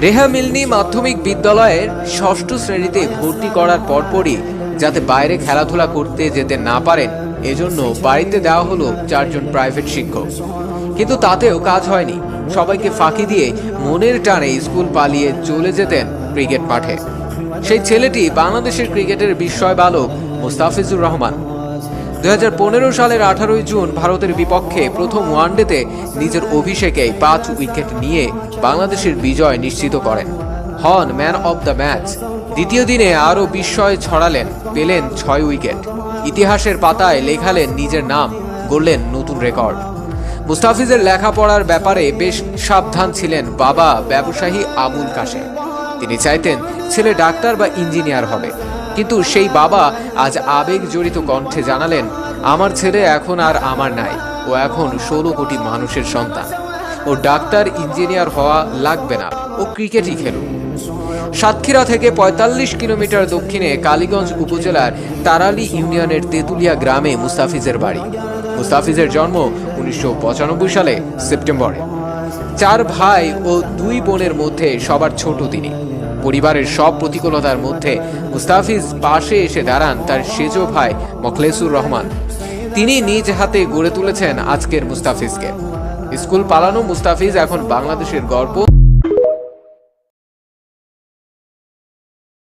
Rhea মিলনি মাধ্যমিক বিদ্যালয়ের ষষ্ঠ শ্রেণীতে ভর্তি করার পরপরই যাতে বাইরে খেলাধুলা করতে যেতে না পারেন এজন্য বাড়িতে দেওয়া হলো 4 জন প্রাইভেট শিক্ষক। কিন্তু তাতেও কাজ হয়নি। সবাইকে ফাঁকি দিয়ে মনের টানে স্কুল পালিয়ে চলে যেতেন ক্রিকেট মাঠে। সেই ছেলেটি বাংলাদেশের ক্রিকেটের বিস্ময় বালক মুস্তাফিজুর রহমান। 2015 সালের 18 জুন ভারতের বিপক্ষে প্রথম ওয়ানডেতে নিজের অভিষেকে 5 উইকেট নিয়ে বাংলাদেশের বিজয় নিশ্চিত করেন, হন ম্যান অব দ্য ম্যাচ। দ্বিতীয় দিনে আরও বিস্ময় ছড়ালেন, পেলেন 6 উইকেট। ইতিহাসের পাতায় লেখালেন নিজের নাম, গড়লেন নতুন রেকর্ড। মুস্তাফিজের লেখাপড়ার ব্যাপারে বেশ সাবধান ছিলেন বাবা ব্যবসায়ী আবুল কাশেম। তিনি চাইতেন ছেলে ডাক্তার বা ইঞ্জিনিয়ার হবে, কিন্তু সেই বাবা আজ আবেগ জড়িত কণ্ঠে জানালেন, আমার ছেলে এখন আর আমার নাই, ও এখন 16 কোটি মানুষের সন্তান। ও ডাক্তার ইঞ্জিনিয়ার হওয়া লাগবে না, ও ক্রিকেটই খেলুক। সাতক্ষীরা থেকে 45 কিলোমিটার দক্ষিণে কালীগঞ্জ উপজেলার তারালি ইউনিয়নের তেতুলিয়া গ্রামে মুস্তাফিজের বাড়ি। মুস্তাফিজের জন্ম 1995 সালে সেপ্টেম্বরে। 4 ভাই ও 2 বোনের মধ্যে সবার ছোট তিনি। পরিবারের সব প্রতিকূলতার মধ্যে মুস্তাফিজ পাশে এসে দাঁড়ান তার সেজো ভাই মোখলেসুর রহমান। তিনি নিজ হাতে গড়ে তুলেছেন আজকের মুস্তাফিজকে। স্কুল পালানো মুস্তাফিজ এখন বাংলাদেশের গর্ব,